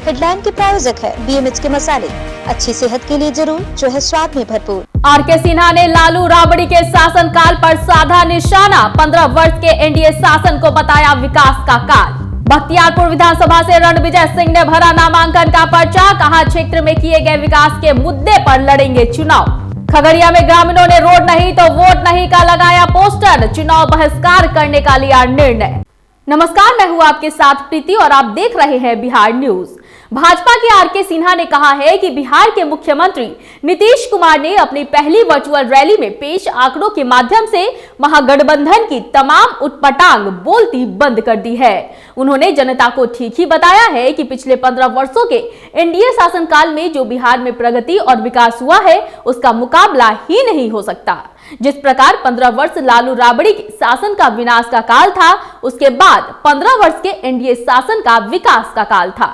Headline के प्रायोजक है BMH के मसाले, अच्छी सेहत के लिए जरूर, जो है स्वाद में भरपूर। आर.के. सिन्हा ने लालू राबड़ी के शासनकाल पर साधा निशाना, 15 वर्ष के एनडीए शासन को बताया विकास का काल। बख्तियारपुर विधानसभा से रणविजय सिंह ने भरा नामांकन का पर्चा, कहा क्षेत्र में किए गए विकास के मुद्दे पर लड़ेंगे चुनाव। खगड़िया में ग्रामीणों ने रोड नहीं तो वोट नहीं का लगाया पोस्टर, चुनाव बहिष्कार करने का लिया निर्णय। नमस्कार, मैं हूं आपके साथ प्रीति और आप देख रहे हैं बिहार न्यूज। भाजपा के आर.के. सिन्हा ने कहा है कि बिहार के मुख्यमंत्री नीतीश कुमार ने अपनी पहली वर्चुअल रैली में पेश आंकड़ों के माध्यम से महागठबंधन की तमाम उटपटांग बोलती बंद कर दी है। उन्होंने जनता को ठीक ही बताया है कि पिछले 15 वर्षों के एनडीए शासनकाल में जो बिहार में प्रगति और विकास हुआ है उसका मुकाबला ही नहीं हो सकता। जिस प्रकार 15 वर्ष लालू राबड़ी के शासन का विनाश का काल था, उसके बाद 15 वर्ष के एनडीए शासन का विकास का काल था।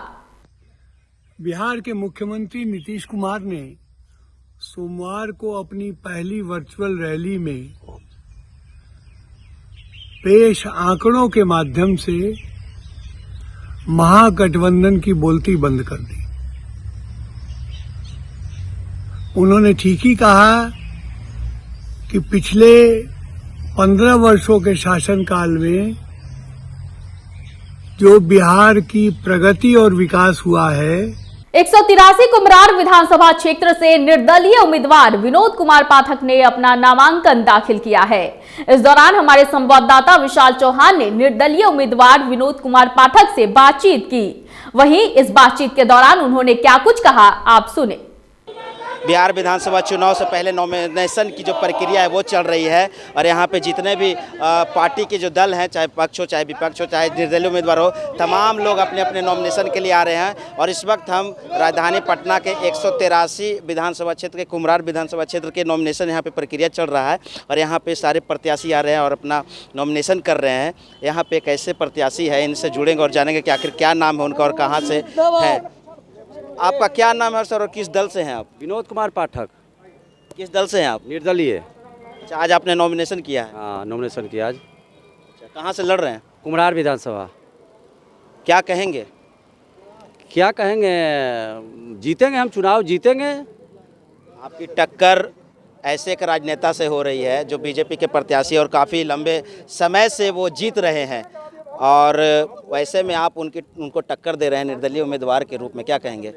बिहार के मुख्यमंत्री नीतीश कुमार ने सोमवार को अपनी पहली वर्चुअल रैली में पेश आंकड़ों के माध्यम से महागठबंधन की बोलती बंद कर दी। उन्होंने ठीक ही कहा कि पिछले 15 वर्षों के शासनकाल में जो बिहार की प्रगति और विकास हुआ है। 183 कुम्हरार विधानसभा क्षेत्र से निर्दलीय उम्मीदवार विनोद कुमार पाठक ने अपना नामांकन दाखिल किया है। इस दौरान हमारे संवाददाता विशाल चौहान ने निर्दलीय उम्मीदवार विनोद कुमार पाठक से बातचीत की। वहीं इस बातचीत के दौरान उन्होंने क्या कुछ कहा, आप सुने। बिहार विधानसभा चुनाव से पहले नॉमिनेशन की जो प्रक्रिया है वो चल रही है और यहाँ पे जितने भी पार्टी के जो दल हैं, चाहे पक्ष हो चाहे विपक्ष हो चाहे निर्दलीय उम्मीदवार हो, तमाम लोग अपने अपने नॉमिनेशन के लिए आ रहे हैं। और इस वक्त हम राजधानी पटना के 183 विधानसभा क्षेत्र के कुम्हरार विधानसभा क्षेत्र के नॉमिनेशन यहाँ पे प्रक्रिया चल रहा है और यहाँ पे सारे प्रत्याशी आ रहे हैं और अपना नॉमिनेशन कर रहे हैं। यहाँ पे कैसे प्रत्याशी है, इनसे जुड़ेंगे और जानेंगे कि आखिर क्या नाम है उनका और कहाँ से है। आपका क्या नाम है सर और किस दल से हैं आप? विनोद कुमार पाठक। किस दल से हैं आप? निर्दलीय। अच्छा, आज आपने नॉमिनेशन किया है? हाँ, नॉमिनेशन किया आज। अच्छा, कहाँ से लड़ रहे हैं? कुम्हरार विधानसभा। क्या कहेंगे? क्या कहेंगे, जीतेंगे, हम चुनाव जीतेंगे। आपकी टक्कर ऐसे एक राजनेता से हो रही है जो बीजेपी के प्रत्याशी और काफ़ी लंबे समय से वो जीत रहे हैं और वैसे में आप उनको टक्कर दे रहे हैं निर्दलीय उम्मीदवार के रूप में, क्या कहेंगे?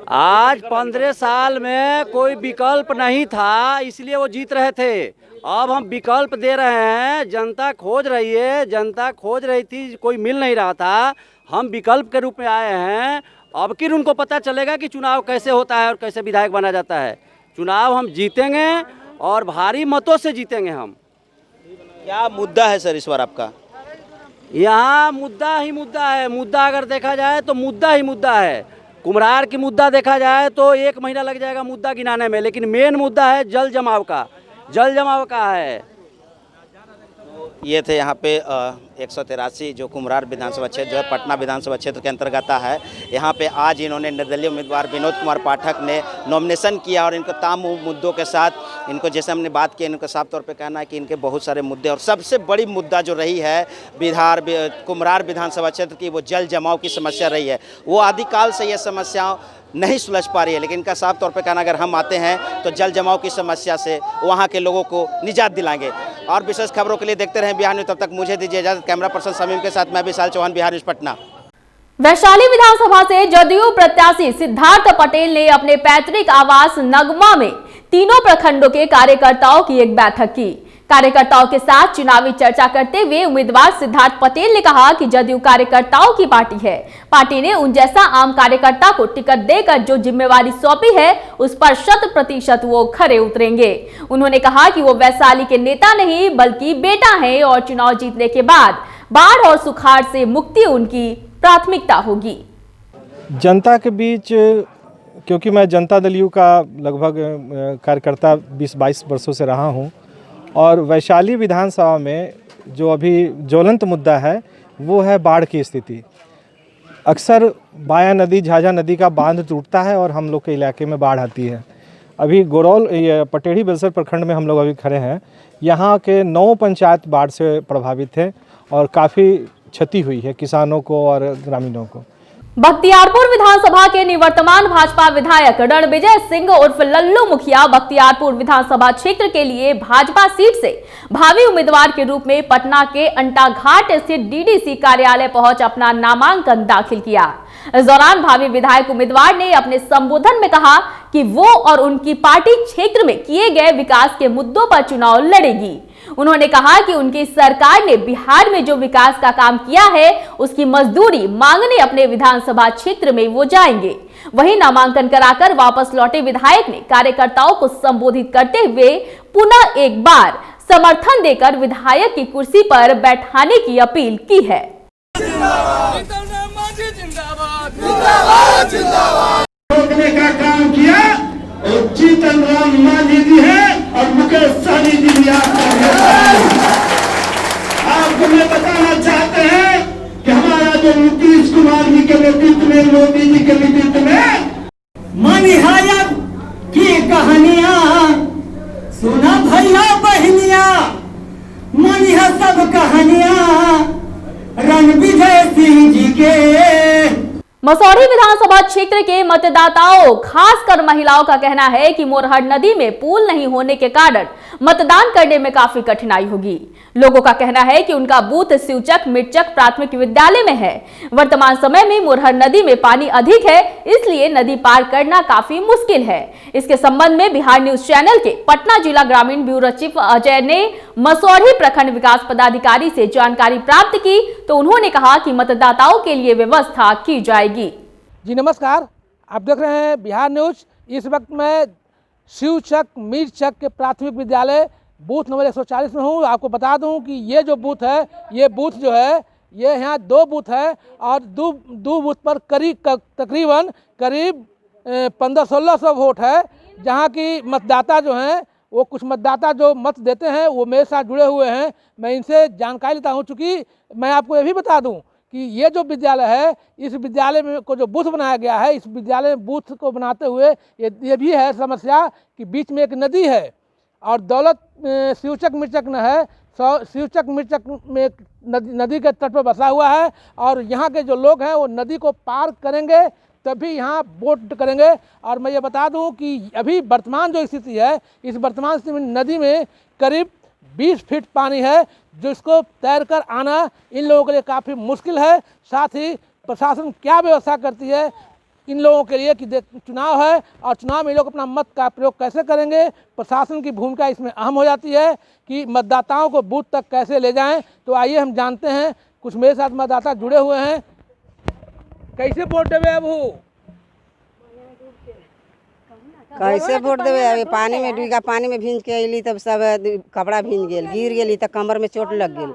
आज 15 साल में कोई विकल्प नहीं था, इसलिए वो जीत रहे थे। अब हम विकल्प दे रहे हैं, जनता खोज रही है, जनता खोज रही थी, कोई मिल नहीं रहा था, हम विकल्प के रूप में आए हैं। अब फिर उनको पता चलेगा कि चुनाव कैसे होता है और कैसे विधायक बना जाता है। चुनाव हम जीतेंगे और भारी मतों से जीतेंगे हम। क्या मुद्दा है सर इस बार आपका? यहाँ मुद्दा ही मुद्दा है। मुद्दा अगर देखा जाए तो मुद्दा ही मुद्दा है। कुम्हरार की मुद्दा देखा जाए तो 1 महीना लग जाएगा मुद्दा गिनाने में, लेकिन मेन मुद्दा है जल जमाव का। जल जमाव का है। ये थे यहाँ पे 183 जो कुम्हरार विधानसभा क्षेत्र जो है पटना विधानसभा क्षेत्र के अंतर्गत है। यहाँ पे आज इन्होंने निर्दलीय उम्मीदवार विनोद कुमार पाठक ने नॉमिनेशन किया और इनको तमाम मुद्दों के साथ इनको जैसे हमने बात की, इनका साफ तौर पे कहना है कि इनके बहुत सारे मुद्दे और सबसे बड़ी मुद्दा जो रही है कुम्हरार विधानसभा क्षेत्र की वो जल जमाव की समस्या रही है। वो आदिकाल से ये समस्या नहीं सुलझ पा रही है, लेकिन इनका साफ तौर पे कहना अगर हम आते हैं तो जल जमाव की समस्या से वहाँ के लोगों को निजात दिलाएंगे। और विशेष खबरों के लिए देखते रहें बिहार न्यूज। तब तक मुझे दीजिए इजाजत। कैमरा पर्सन समीम के साथ मैं विशाल चौहान, बिहार न्यूज पटना। वैशाली विधानसभा से जदयू प्रत्याशी सिद्धार्थ पटेल ने अपने पैतृक आवास नगमा में तीनों प्रखंडों के कार्यकर्ताओं की एक बैठक की। कार्यकर्ताओं के साथ चुनावी चर्चा करते हुए उम्मीदवार सिद्धार्थ पटेल ने कहा कि जदयू कार्यकर्ताओं की पार्टी है। पार्टी ने उन जैसा आम कार्यकर्ता को टिकट देकर जो जिम्मेवारी सौंपी है उस पर 100% वो खरे उतरेंगे। उन्होंने कहा कि वो वैशाली के नेता नहीं बल्कि बेटा है और चुनाव जीतने के बाद बाढ़ और सुखाड़ से मुक्ति उनकी प्राथमिकता होगी। जनता के बीच, क्योंकि मैं जनता दल यू का लगभग कार्यकर्ता 20-22 वर्षों से रहा हूं और वैशाली विधानसभा में जो अभी ज्वलंत मुद्दा है वो है बाढ़ की स्थिति। अक्सर बाया नदी, झाझा नदी का बांध टूटता है और हम लोग के इलाके में बाढ़ आती है। अभी गोरौल पटेढ़ी बेलसर प्रखंड में हम लोग अभी खड़े हैं। यहाँ के 9 पंचायत बाढ़ से प्रभावित हैं और काफ़ी क्षति हुई है किसानों को और ग्रामीणों को। बख्तियारपुर विधानसभा के निवर्तमान भाजपा विधायक रणविजय सिंह उर्फ लल्लू मुखिया बख्तियारपुर विधानसभा क्षेत्र के लिए भाजपा सीट से भावी उम्मीदवार के रूप में पटना के अंटाघाट स्थित डीडीसी कार्यालय पहुंच अपना नामांकन दाखिल किया। इस दौरान भावी विधायक उम्मीदवार ने अपने संबोधन में कहा कि वो और उनकी पार्टी क्षेत्र में किए गए विकास के मुद्दों पर चुनाव लड़ेगी। उन्होंने कहा कि उनकी सरकार ने बिहार में जो विकास का काम किया है उसकी मजदूरी मांगने अपने विधानसभा क्षेत्र में वो जाएंगे। वहीं नामांकन कराकर वापस लौटे विधायक ने कार्यकर्ताओं को संबोधित करते हुए पुनः एक बार समर्थन देकर विधायक की कुर्सी पर बैठाने की अपील की है। रोकने का काम किया और जीतन राम मांझी जी है और मुकेश सहनी जी भी आपको मैं बताना चाहते हैं कि हमारा जो नीतीश कुमार जी के नेतृत्व में, मोदी जी के नेतृत्व में मनिहायक की कहानियां सुना भैया बहनिया, मनिहा सब कहानियां रणविजय सिंह जी के। मसौढ़ी विधानसभा क्षेत्र के मतदाताओं खासकर महिलाओं का कहना है कि मोरहर नदी में पुल नहीं होने के कारण मतदान करने में काफी कठिनाई होगी। लोगों का कहना है कि उनका बूथ शिवचक मिर्चक प्राथमिक विद्यालय में है। वर्तमान समय में मोरहर नदी में पानी अधिक है, इसलिए नदी पार करना काफी मुश्किल है। इसके संबंध में बिहार न्यूज चैनल के पटना जिला ग्रामीण ब्यूरो चीफ अजय ने मसौढ़ी प्रखंड विकास पदाधिकारी से जानकारी प्राप्त की तो उन्होंने कहा कि मतदाताओं के लिए व्यवस्था की जाएगी। जी नमस्कार, आप देख रहे हैं बिहार न्यूज। इस वक्त मैं शिवचक मीरचक के प्राथमिक विद्यालय बूथ नंबर 140 में हूँ। आपको बता दूं कि ये जो बूथ है, ये बूथ जो है ये यहाँ 2 बूथ है और दो बूथ पर तकरीबन 1500-1600 वोट है। जहाँ की मतदाता जो हैं वो कुछ मतदाता जो मत देते हैं वो मेरे साथ जुड़े हुए हैं। मैं इनसे जानकारी लेता हूँ। चूँकि मैं आपको ये भी बता दूँ कि ये जो विद्यालय है, इस विद्यालय में को जो बूथ बनाया गया है, इस विद्यालय में बूथ को बनाते हुए ये भी है समस्या कि बीच में एक नदी है और दौलत शिवचक मिर्चक न है। शिवचक मिर्चक में नदी के तट पर बसा हुआ है और यहाँ के जो लोग हैं वो नदी को पार करेंगे तभी यहाँ वोट करेंगे। और मैं ये बता दूँ कि अभी वर्तमान जो स्थिति है, इस वर्तमान स्थिति में नदी में करीब 20 फीट पानी है, जिसको तैर कर आना इन लोगों के लिए काफ़ी मुश्किल है। साथ ही प्रशासन क्या व्यवस्था करती है इन लोगों के लिए कि चुनाव है और चुनाव में लोग अपना मत का प्रयोग कैसे करेंगे, प्रशासन की भूमिका इसमें अहम हो जाती है कि मतदाताओं को बूथ तक कैसे ले जाएं। तो आइए हम जानते हैं, कुछ मेरे साथ मतदाता जुड़े हुए हैं। कैसे वोट देवे अब कैसे वोट देवे? अभी पानी में डूबा, पानी में भींज के अली तब सब कपड़ा भींज गेल, गिर गेली तब कमर में चोट लग गेल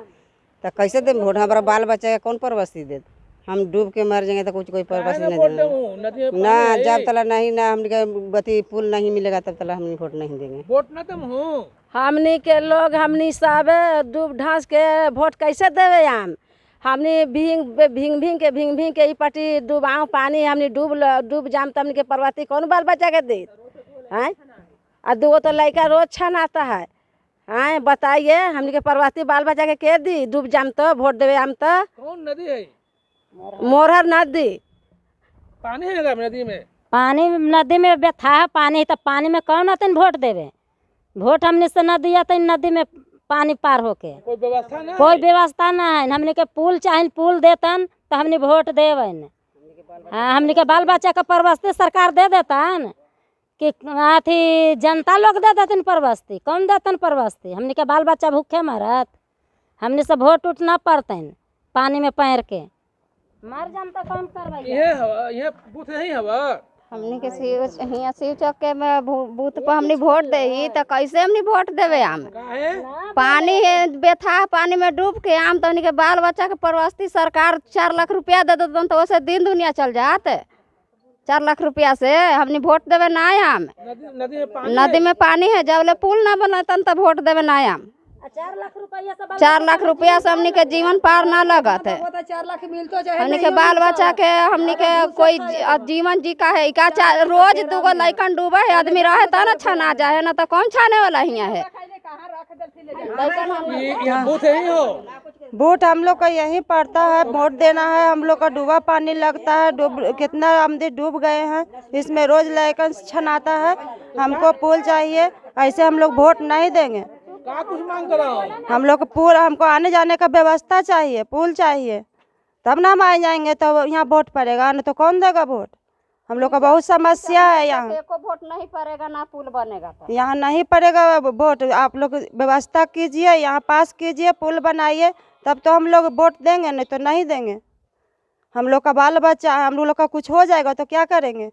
तो कैसे दे वोट? हमारा बाल बच्चा के कौन परवस्ती दे? हम डूब के मर जाएंगे तो कुछ कोई परवस्ती नहीं देंगे ना। जब तला नहीं ना हमने बती पुल नहीं मिलेगा तब तला हमने वोट नहीं देंगे। वोट ना तुम हो हमनी के लोग हमनी सब डूब ढांस के वोट कैसे देवे? हमने भींग के ई पट्टी डूबाऊ पानी हमने डूब जाम तब हमने के परवती कौन बाल बच्चा के दे हैं? और 2 तो लड़का रोज छन आता है हैं। बताइए हमने के परवती बाल बच्चा के दी? डूब जाम तो वोट देवे आम तो। कौन नदी है? मोरहर नदी। पानी है नदी में? पानी नदी में व्यथा है पानी, तो पानी में कौन आते वोट देवे? वोट हमने से नदी आते नदी में पानी पार होके कोई व्यवस्था ना, कोई व्यवस्था ना है। हमने के पुल चाहे पुल देतन तो हमने वोट देवन। हाँ, हमने के बाल बच्चा का परवस्ती सरकार दे देतन कि अथी जनता लोग दे देतन परवस्ती? कौन देतन परवस्ती? हमने के बाल बच्चा भूखे मरत, हमने से वोट उठ ना पड़तन पानी में पैर के मर जाम तो कौन करवाई? ये बूथ नहीं हवा। हमने के शिवचक के बूथ पर हमने वोट दे तो कैसे हमने वोट देवे? आम पानी है बेथा, पानी में डूब के आम तो के बाल बच्चा के परवस्ती सरकार 4 लाख रुपया दे देते तो वैसे दिन दुनिया चल जाते। 4 लाख रुपया से हमने वोट देवे ना आम। नदी में पानी है, जब ले पुल ना बनतन तब वोट देवे ना आम। 4 लाख रुपया से हमने के जीवन पार ना लगत है। 4 लाख मिलतो चाहे हमने के बाल बच्चा के हमने के कोई जीवन जी का है का रोज 2 लड़कन डूबे है, आदमी रहे तो ना छना जाए ना तो कौन छाने वाला हियाँ है। यहाँ बूथ ही हो वोट हम लोग का यहीं पड़ता है, वोट देना है। हम लोग का डूबा पानी लगता है, कितना आमदी डूब गए हैं, इसमें रोज लैकन छनाता है। हमको पुल चाहिए, ऐसे हम लोग वोट नहीं देंगे। क्या कुछ मांग कर रहा हूँ? हम लोग को पुल, हमको आने जाने का व्यवस्था चाहिए, पुल चाहिए, तब ना हम आ जाएंगे, तो यहाँ वोट पड़ेगा, नहीं तो कौन देगा वोट। हम लोग का बहुत समस्या है यहाँ। एको वोट नहीं पड़ेगा ना पुल बनेगा तो। यहाँ नहीं पड़ेगा वोट, आप लोग व्यवस्था कीजिए, यहाँ पास कीजिए, पुल बनाइए, तब तो हम लोग वोट देंगे, नहीं तो नहीं देंगे। हम लोग का बाल बच्चा है, हम लोग का कुछ हो जाएगा तो क्या करेंगे।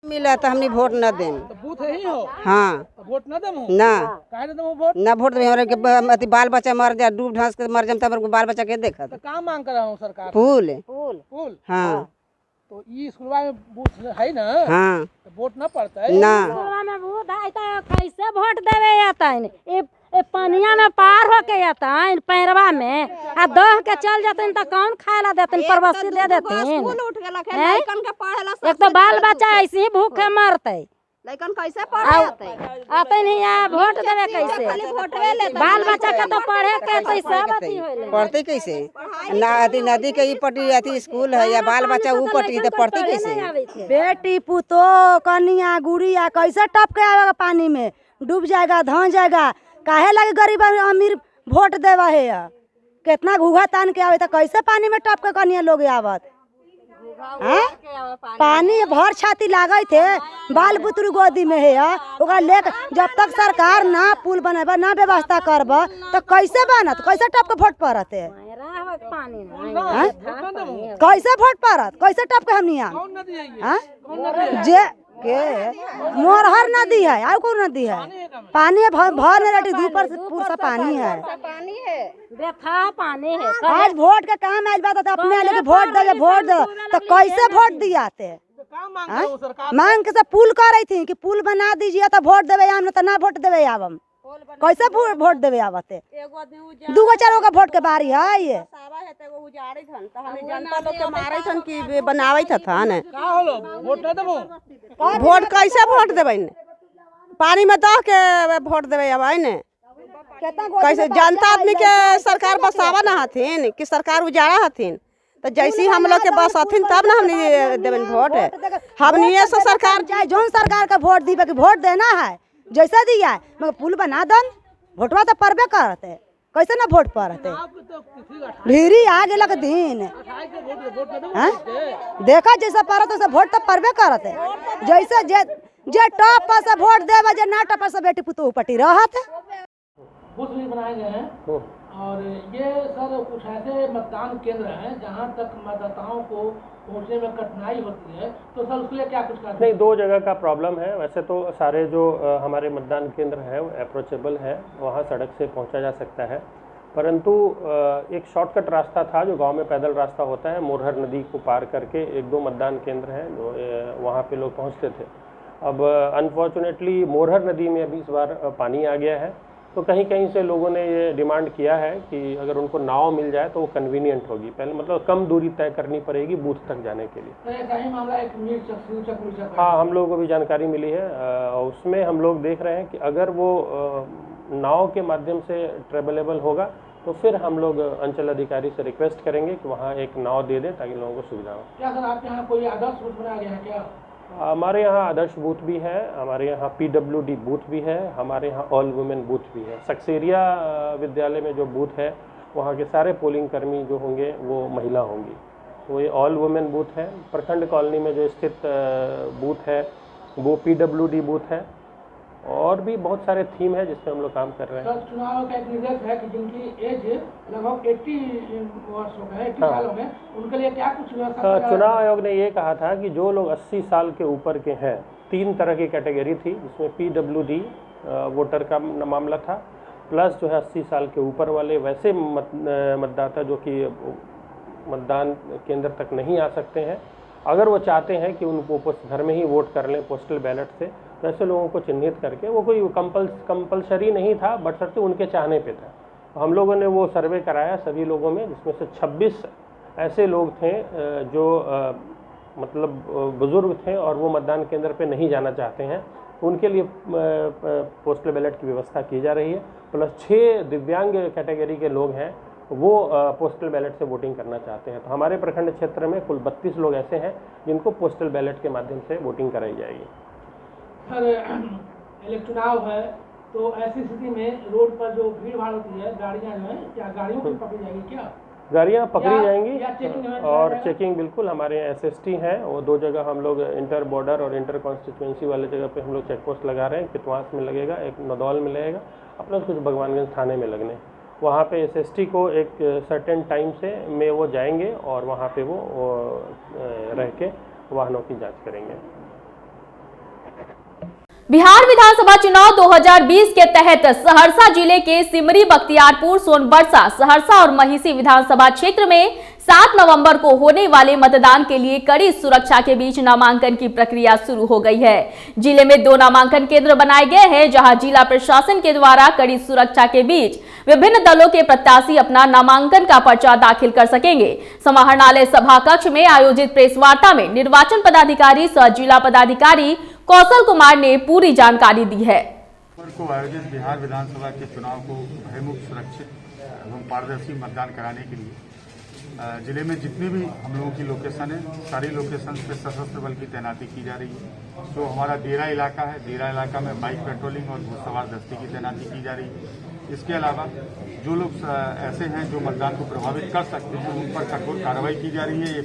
मिला तो हमने वोट न दें। तो बूथ है ही हो? हाँ। तो वोट न देमो? ना। काहे न देमो वोट? ना वोट दें, बाल बच्चा मर जाए, डूब धंस के मर जाए, तब बाल बच्चा के देखा। तो क्या मांग कर रहा हूँ सरकार? पुल। पुल? हाँ। तो ये स्कूलवा में बूथ है ना? हाँ। तो वोट न पड़ता है? ना। स्कूलवा में बूथ है तो कैसे वोट देवे आता है? ये पनिया में पार होके आता है पैरवा में, आ दह के चल जाते तो कौन खाएला देते, परवस्ती दे देते। एक तो बाल बच्चा ऐसे ही भूखे मरते, लेकिन कैसे पढ़े आते नहीं यहाँ वोट देवे कैसे? बाल बच्चा के तो पढ़े के तो सब अथी होले। पढ़ते कैसे? नदी के ई पटी अथी स्कूल है, या बाल बच्चा ऊ पटी, तो पढ़ते कैसे? बेटी पुतो कनिया गुड़िया कैसे टप के आवेगा पानी में, डूब जाएगा, धंस जाएगा। काहे लगे गरीब अमीर वोट देवा है? कितना घूघा तान के आवे तो कैसे पानी में टप के कनिया लोग आवत? पानी भर छाती लागे थे, बाल बुतरू गोदी में है, ओकरा लेके जब तक सरकार ना पुल बनेबा, ना व्यवस्था करबा, तो कैसे बनत, कैसे टप के वोट पड़त है? कैसे वोट पड़त, कैसे टप के हमनी जे के मोरहर नदी है, और कौन नदी है? पानी भर नहीं ऊपर से पूरा पानी है, बेथा पानी है। आज वोट के काम आइल बात अपने लेके वोट दे तो कैसे वोट दियाते? मांग के सब पुल कर रही थी कि पुल बना दीजिए तो वोट देवे आम, तो ना वोट देवे आब। हम कैसे वोट देवे आवते? दूगो चारों का वोट के बारी है ये। वोट कैसे वोट देवे? पानी में दह के वोट देवे अब ने कैसे? जनता आदमी के सरकार बसावा ना हथिन कि सरकार उजाड़ा हथिन, तो जैसी हम लोग के बस हथिन तब ना हमने देवे वोट। हमने से सरकार चाहे जोन सरकार का वोट दी, वोट देना है जैसा दिया है, मगर पुल बना दन, वोटवा तो परबे करते, कैसे ना वोट पड़ते? ढेरी आ गेलक दिन, देखा जैसा पड़त वैसे वोट तो परबे करते। जैसे जे टॉप पर से वोट देवे, जे ना टॉप पर से बेटी पुतोह पटी रहत। बूथ भी बनाए गए हैं, और ये सर कुछ ऐसे मतदान केंद्र हैं जहां तक मतदाताओं को पहुंचने में कठिनाई होती है, तो सर उसके लिए क्या कुछ करना? नहीं, दो जगह का प्रॉब्लम है। वैसे तो सारे जो हमारे मतदान केंद्र है वो अप्रोचेबल है, वहाँ सड़क से पहुँचा जा सकता है, परंतु एक शॉर्टकट रास्ता था जो गांव में पैदल रास्ता होता है, मोरहर नदी को पार करके एक दो मतदान केंद्र हैं जो वहाँ पे लोग पहुँचते थे। अब अनफॉर्चुनेटली मोरहर नदी में अभी इस बार पानी आ गया है, तो कहीं कहीं से लोगों ने ये डिमांड किया है कि अगर उनको नाव मिल जाए तो वो कन्वीनियंट होगी, पहले मतलब कम दूरी तय करनी पड़ेगी बूथ तक जाने के लिए। तो ऐसा ही मामला एक हाँ, हम लोगों को भी जानकारी मिली है, उसमें हम लोग देख रहे हैं कि अगर वो नाव के माध्यम से ट्रेवलेबल होगा तो फिर हम लोग अंचल अधिकारी से रिक्वेस्ट करेंगे कि वहाँ एक नाव दे दें ताकि लोगों को सुविधा हो। क्या सर आपके यहाँ कोई आदर्श बूथ बनाया गया है क्या? हमारे यहाँ आदर्श बूथ भी है, हमारे यहाँ PWD बूथ भी है, हमारे यहाँ ऑल वुमेन बूथ भी है। सक्सेरिया विद्यालय में जो बूथ है वहाँ के सारे पोलिंग कर्मी जो होंगे वो महिला होंगी, तो ये ऑल वुमेन बूथ है। प्रखंड कॉलोनी में जो स्थित बूथ है वो PWD बूथ है, और भी बहुत सारे थीम है जिसपे हम लोग काम कर रहे हैं। सर चुनाव का एक निर्देश है कि जिनकी एज लगभग 80 वर्ष हो गए, 80 साल हो गए, उनके लिए क्या कुछ व्यवस्था? चुनाव आयोग ने ये कहा था कि जो लोग 80 साल के ऊपर के हैं, 3 तरह की कैटेगरी थी जिसमें PWD वोटर का मामला था, प्लस जो है 80 साल के ऊपर वाले वैसे मतदाता जो कि मतदान केंद्र तक नहीं आ सकते हैं, अगर वो चाहते हैं कि उनको घर में ही वोट कर लें पोस्टल बैलेट से, तो ऐसे लोगों को चिन्हित करके, वो कोई कंपलसरी नहीं था बट सिर्फ उनके चाहने पे था। हम लोगों ने वो सर्वे कराया सभी लोगों में, जिसमें से 26 ऐसे लोग थे जो मतलब बुज़ुर्ग थे और वो मतदान केंद्र पे नहीं जाना चाहते हैं, उनके लिए पोस्टल बैलेट की व्यवस्था की जा रही है। प्लस 6 दिव्यांग कैटेगरी के लोग हैं वो पोस्टल बैलेट से वोटिंग करना चाहते हैं। तो हमारे प्रखंड क्षेत्र में कुल 32 लोग ऐसे हैं जिनको पोस्टल बैलेट के माध्यम से वोटिंग कराई जाएगी। सर चुनाव है तो ऐसी स्थिति में रोड पर जो भीड़ भाड़ होती है, गाड़ियाँ जो है क्या गाड़ियों को पकड़ी जाएगी, क्या गाड़ियाँ पकड़ी जाएंगी चेकिंग और चेकिंग बिल्कुल हमारे SST हैं, वो 2 जगह हम लोग इंटर बॉर्डर और इंटर कॉन्स्टिट्यूंसी वाले जगह पे हम लोग चेक पोस्ट लगा रहे हैं। कितवास में लगेगा, एक नदौल में लगेगा, अपना कुछ भगवानगंज थाने में लगने। वहाँ पे SST को एक सर्टेन टाइम से में वो जाएंगे और वहाँ पे वो रह के वाहनों की जाँच करेंगे। बिहार विधानसभा चुनाव 2020 के तहत सहरसा जिले के सिमरी, बख्तियारपुर, सोनबरसा, सहरसा और महिषी विधानसभा क्षेत्र में 7 नवंबर को होने वाले मतदान के लिए कड़ी सुरक्षा के बीच नामांकन की प्रक्रिया शुरू हो गई है। जिले में 2 नामांकन केंद्र बनाए गए हैं, जहां जिला प्रशासन के द्वारा कड़ी सुरक्षा के बीच विभिन्न दलों के प्रत्याशी अपना नामांकन का पर्चा दाखिल कर सकेंगे। समाहरणालय सभा कक्ष में आयोजित प्रेस वार्ता में निर्वाचन पदाधिकारी सह जिला पदाधिकारी कौशल कुमार ने पूरी जानकारी दी है। को आयोजित बिहार विधानसभा के चुनाव को भयमुक्त, सुरक्षित एवं पारदर्शी मतदान कराने के लिए जिले में जितनी भी हम लोगों की लोकेशन है, सारी लोकेशन पे सशस्त्र बल की तैनाती की जा रही है। जो हमारा देरा इलाका है, देरा इलाका में बाइक पेट्रोलिंग और घुड़सवार दस्ते की तैनाती की जा रही है। इसके अलावा जो लोग ऐसे हैं जो मतदान को प्रभावित कर सकते हैं, उन पर कठोर कार्रवाई की जा रही है।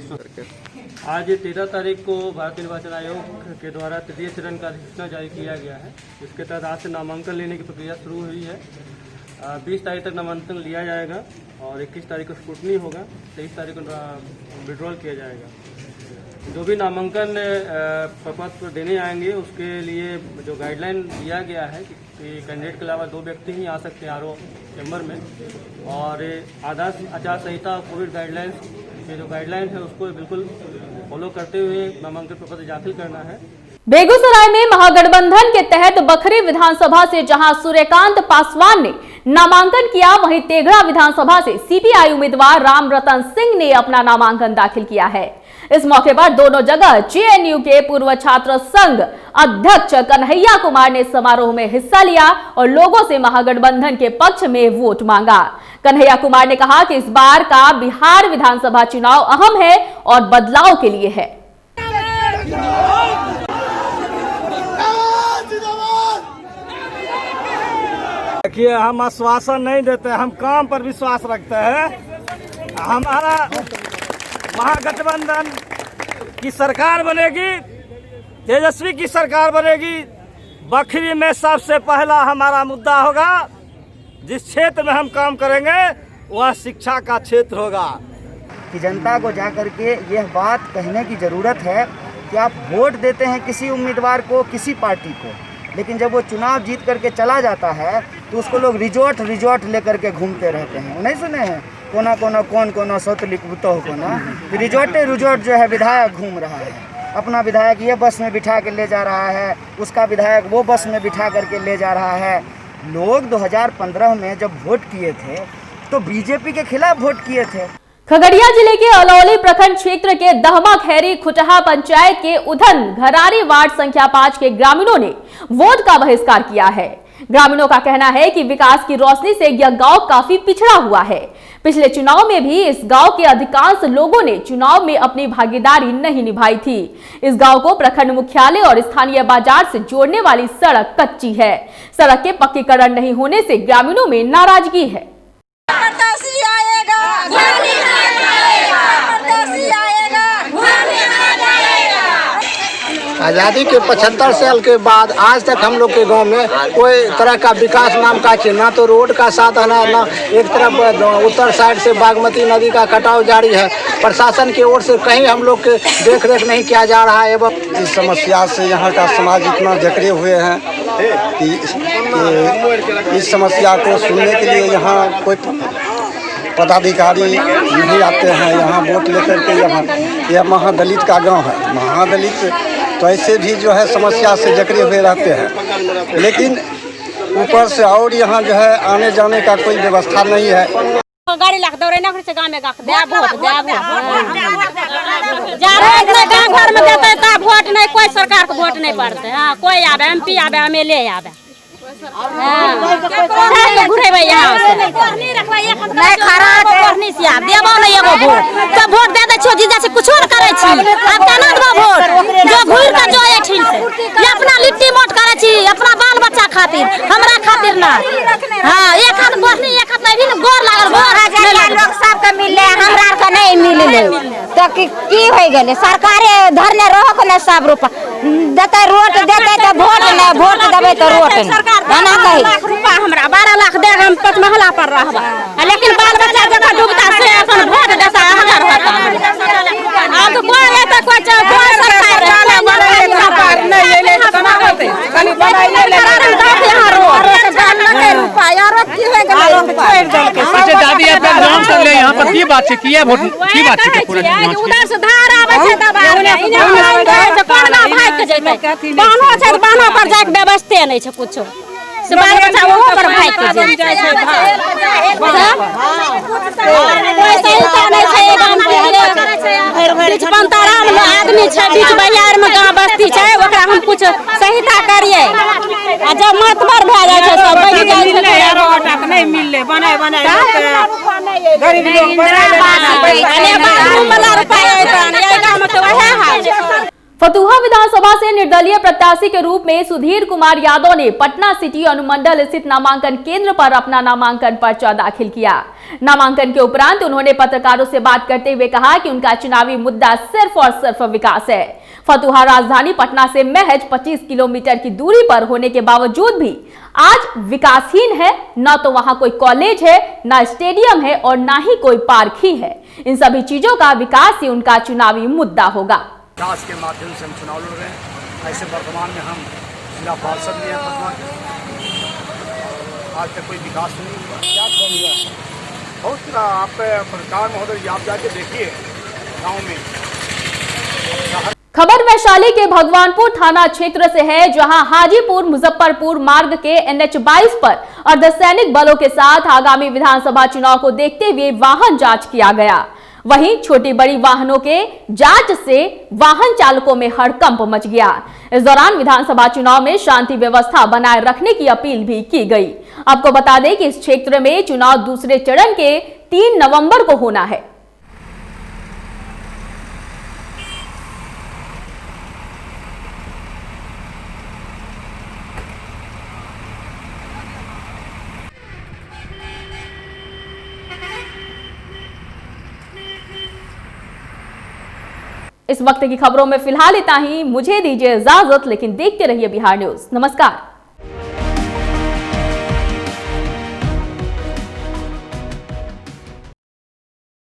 आज 13 तारीख को भारत निर्वाचन आयोग के द्वारा तृतीय चरण का अधिसूचना जारी किया गया है। इसके तहत आज से नामांकन लेने की प्रक्रिया शुरू हुई है। 20 तारीख तक नामांकन लिया जाएगा और 21 तारीख को स्क्रूटनी होगा, 23 तारीख को विड्रॉल किया जाएगा। जो भी नामांकन प्रपत्र देने आएंगे उसके लिए जो गाइडलाइन दिया गया है कि कैंडिडेट के अलावा 2 व्यक्ति ही आ सकते हैं RO चैम्बर में, और आदर्श आचार संहिता और कोविड गाइडलाइंस के जो गाइडलाइन है उसको बिल्कुल फॉलो करते हुए नामांकन प्रपत्र दाखिल करना है। बेगूसराय में महागठबंधन के तहत बखरी विधानसभा से जहां सूर्यकांत पासवान ने नामांकन किया, वहीं तेघड़ा विधानसभा से CPI उम्मीदवार राम रतन सिंह ने अपना नामांकन दाखिल किया है। इस मौके पर दोनों जगह JNU के पूर्व छात्र संघ अध्यक्ष कन्हैया कुमार ने समारोह में हिस्सा लिया और लोगों से महागठबंधन के पक्ष में वोट मांगा। कन्हैया कुमार ने कहा कि इस बार का बिहार विधानसभा चुनाव अहम है और बदलाव के लिए है। देखिए, हम आश्वासन नहीं देते, हम काम पर विश्वास रखते हैं। हमारा महागठबंधन की सरकार बनेगी, तेजस्वी की सरकार बनेगी। बखरी में सबसे पहला हमारा मुद्दा होगा, जिस क्षेत्र में हम काम करेंगे वह शिक्षा का क्षेत्र होगा। कि जनता को जाकर के यह बात कहने की ज़रूरत है कि आप वोट देते हैं किसी उम्मीदवार को, किसी पार्टी को, लेकिन जब वो चुनाव जीत करके चला जाता है तो उसको लोग रिजॉर्ट लेकर के घूमते रहते हैं। नहीं सुने हैं, कोना कौन सौतलिक बुतो कोना, रिजॉर्ट जो है विधायक घूम रहा है, अपना विधायक ये बस में बिठा के ले जा रहा है, उसका विधायक वो बस में बिठा करके ले जा रहा है। लोग 2015 में जब वोट किए थे तो बीजेपी के खिलाफ वोट किए थे। खगड़िया जिले के अलौली प्रखंड क्षेत्र के दहमा खैरी खुटहा पंचायत के उधन घरारी वार्ड संख्या 5 के ग्रामीणों ने वोट का बहिष्कार किया है। ग्रामीणों का कहना है कि विकास की रोशनी से यह गांव काफी पिछड़ा हुआ है। पिछले चुनाव में भी इस गांव के अधिकांश लोगों ने चुनाव में अपनी भागीदारी नहीं निभाई थी। इस गांव को प्रखंड मुख्यालय और स्थानीय बाजार से जोड़ने वाली सड़क कच्ची है। सड़क के पक्कीकरण नहीं होने से ग्रामीणों में नाराजगी है। आज़ादी के 75 साल के बाद आज तक हम लोग के गांव में कोई तरह का विकास नाम का चीज, ना तो रोड का साधन है, ना एक तरफ उत्तर साइड से बागमती नदी का कटाव जारी है। प्रशासन की ओर से कहीं हम लोग के देख रेख नहीं किया जा रहा है। एवं इस समस्या से यहाँ का समाज इतना जकड़े हुए हैं कि इस समस्या को सुनने के लिए यहाँ कोई पदाधिकारी नहीं आते हैं। यहाँ वोट लेकर के यह महादलित का गांव है। महादलित तो ऐसे भी जो है समस्या से जकड़े हुए रहते हैं, लेकिन ऊपर से और यहाँ जो है आने जाने का कोई व्यवस्था नहीं है। गाड़ी लाख दौड़े ना से गांव में गाख दे वोट जा रहे इतना गांव घर में देते ता वोट नहीं, कोई सरकार को वोट नहीं पड़ते। हां, कोई आवे MP आवे MLA आवे, घुरेबै यहाँ से नहीं खरा कोरनी से देबो नहीं एगो वोट तो वोट दे दे छो जीजा से कुछो न करे छी अब केना देबो वोट जो घुर के जो एठिन से ये अपना लिट्टी मोट करे छी अपना बाल बच्चा खातिर हमरा खातिर ना हां एक हाथ कोरनी एक हाथ नहीं गोर लागल गोर लोग सब के मिलले हमरा के नहीं मिलले तो की होई गेले सरकारे धरने रहो को ना सब रुपया देते रोट देते तो वोट नहीं वोट देबे तो रोट ना कही लाख रुपया हमरा 12 लाख दे हम पांच महला पर रहबा लेकिन बाल बच्चा जका डूबता से अपन वोट देता हजार होता अब कोई एता कोई सरकार पर नहीं ले तो ना होते खाली बनाई ले यहाँ रोड रुपया यार की हो गेल अच्छा दादी आप नाम कर ले यहाँ पर की बात है किया वोट की बात है पूरा उधर से धार आवे छै दबा कोनगा भाग के जइते बानो छै बानो पर जाके व्यवस्था नहीं छै कुछो से बाल बच्चा वो पर भाग के जाय छै कोई सहायता नहीं छै गांव के बीच पंताराम में आदमी छै बीच बाजार में गांव बस्ती छै ओकरा हम कुछ सहायता करिए आ जब मतबर भ जाय छै सब बनि जाय छै रोटा नहीं मिलले बनाय गरीब लोग बनाय ले बाथरूम वाला रुपया एतन ये गांव में तो वहे हाल फतुहा विधानसभा से निर्दलीय प्रत्याशी के रूप में सुधीर कुमार यादव ने पटना सिटी अनुमंडल स्थित नामांकन केंद्र पर अपना नामांकन पर्चा दाखिल किया। नामांकन के उपरांत उन्होंने पत्रकारों से बात करते हुए कहा कि उनका चुनावी मुद्दा सिर्फ और सिर्फ विकास है। फतुहा राजधानी पटना से महज 25 किलोमीटर की दूरी पर होने के बावजूद भी आज विकासहीन है। न तो वहां कोई कॉलेज है, न स्टेडियम है और न ही कोई पार्क ही है। इन सभी चीजों का विकास ही उनका चुनावी मुद्दा होगा। विकास के माध्यम से हम चुनाव लड़ रहे हैं। ऐसे वर्तमान में हम जिला पार्षद भी हैं पटना के, आज तक कोई विकास नहीं हुआ। क्या कम हुआ? बहुत आप पत्रकार महोदय आप जाके देखिए गाँव में। खबर वैशाली के भगवानपुर थाना क्षेत्र से है, जहां हाजीपुर मुजफ्फरपुर मार्ग के NH 22 पर अर्धसैनिक बलों के साथ आगामी विधानसभा चुनाव को देखते हुए वाहन जांच किया गया। वहीं छोटी बड़ी वाहनों के जांच से वाहन चालकों में हड़कंप मच गया। इस दौरान विधानसभा चुनाव में शांति व्यवस्था बनाए रखने की अपील भी की गई। आपको बता दें कि इस क्षेत्र में चुनाव दूसरे चरण के 3 नवंबर को होना है। इस वक्त की खबरों में फिलहाल इतना ही। मुझे दीजिए इजाजत, लेकिन देखते रहिए बिहार न्यूज। नमस्कार।